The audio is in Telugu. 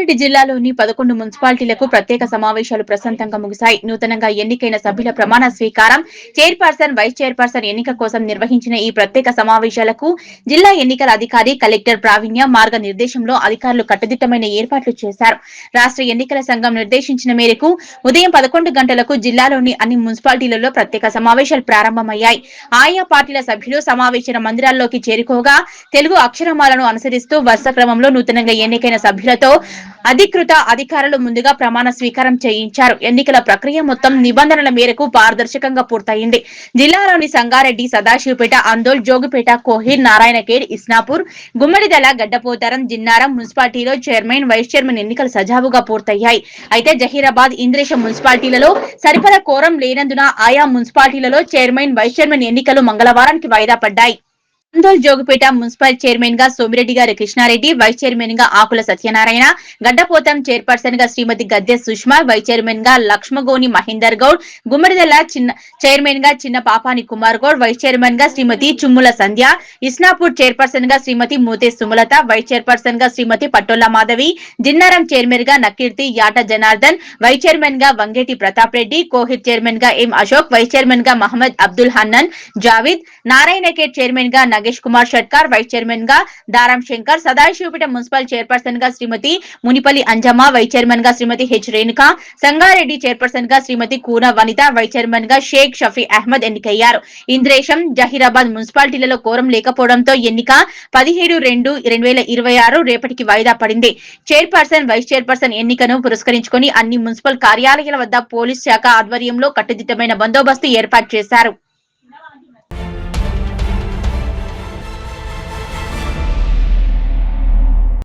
సంగారెడ్డి జిల్లాలోని 11 మున్సిపాలిటీలకు ప్రత్యేక సమావేశాలు ప్రశాంతంగా ముగిశాయి. నూతనంగా ఎన్నికైన సభ్యుల ప్రమాణ స్వీకారం, చైర్పర్సన్, వైస్ చైర్పర్సన్ ఎన్నిక కోసం నిర్వహించిన ఈ ప్రత్యేక సమావేశాలకు జిల్లా ఎన్నికల అధికారి కలెక్టర్ ప్రావీణ్య మార్గనిర్దేశంలో అధికారులు కట్టుదిట్టమైన ఏర్పాట్లు చేశారు. రాష్ట్ర ఎన్నికల సంఘం నిర్దేశించిన మేరకు ఉదయం 11 గంటలకు జిల్లాలోని అన్ని మున్సిపాలిటీలలో ప్రత్యేక సమావేశాలు ప్రారంభమయ్యాయి. ఆయా పార్టీల సభ్యులు సమావేశ మందిరాల్లోకి చేరుకోగా తెలుగు అక్షరమాలను అనుసరిస్తూ వరుస క్రమంలో నూతనంగా ఎన్నికైన సభ్యులతో అధికృత అధికారులు ముందుగా ప్రమాణ స్వీకారం చేయించారు. ఎన్నికల ప్రక్రియ మొత్తం నిబంధనల మేరకు పారదర్శకంగా పూర్తయింది. జిల్లాలోని సంగారెడ్డి, సదాశివపేట, అందోల్, జోగిపేట, కోహిర్, నారాయణఖేడ్, ఇస్నాపూర్, గుమ్మడిదల, గడ్డపోతారం, జిన్నారం మున్సిపాలిటీలో చైర్మన్, వైస్ చైర్మన్ ఎన్నికలు సజావుగా పూర్తయ్యాయి. అయితే జహీరాబాద్, ఇంద్రేశం మున్సిపాలిటీలలో సరిపడా కోరం లేనందున ఆయా మున్సిపాలిటీలలో చైర్మన్, వైస్ చైర్మన్ ఎన్నికలు మంగళవారానికి వాయిదా పడ్డాయి. అందోల్, జోగిపేట మున్సిపల్ చైర్మన్ గా సోమిరెడ్డి గారి కృష్ణారెడ్డి, వైస్ చైర్మన్ గా ఆకుల సత్యనారాయణ, గడ్డపోతం చైర్పర్సన్ గా శ్రీమతి గద్దె సుష్మా, వైస్ చైర్మన్ గా లక్ష్మగోని మహేందర్ గౌడ్, గుమ్మడిదల చైర్మన్ గా చిన్న పాపాని కుమార్ గౌడ్, వైస్ చైర్మన్ గా శ్రీమతి చుమ్ముల సంధ్య, ఇస్నాపూర్ చైర్పర్సన్ గా శ్రీమతి మూతే సుమలత, వైస్ చైర్పర్సన్ గా శ్రీమతి పట్టొల్ల మాధవి, జిన్నారం చైర్మన్ గా నకీర్తి యాట జనార్దన్, వైస్ చైర్మన్ గా వంగేటి ప్రతాప్ రెడ్డి, కోహిర్ చైర్మన్ గా ఎం అశోక్, వైస్ చైర్మన్ గా మహమ్మద్ అబ్దుల్ హన్నన్ జావిద్, నారాయణఖేడ్ చైర్మన్ గా నగేష్ కుమార్ షట్కార్, వైస్ చైర్మన్ గా దారం శంకర్, సదాశివపేట మున్సిపల్ చైర్పర్సన్ గా శ్రీమతి మునిపల్లి అంజమ్మ, వైస్ చైర్మన్ గా శ్రీమతి హెచ్ రేణుక, సంగారెడ్డి చైర్పర్సన్ గా శ్రీమతి కూన వనిత, వైస్ చైర్మన్ గా షేక్ షఫీ అహ్మద్ ఎన్నికయ్యారు. ఇంద్రేశం, జహీరాబాద్ మున్సిపాలిటీలలో కోరం లేకపోవడంతో ఎన్నిక 17/2/2026 రేపటికి వాయిదా పడింది. చైర్పర్సన్, వైస్ చైర్పర్సన్ ఎన్నికను పురస్కరించుకుని అన్ని మున్సిపల్ కార్యాలయాల వద్ద పోలీస్ శాఖ ఆధ్వర్యంలో కట్టుదిట్టమైన బందోబస్తు ఏర్పాటు చేశారు.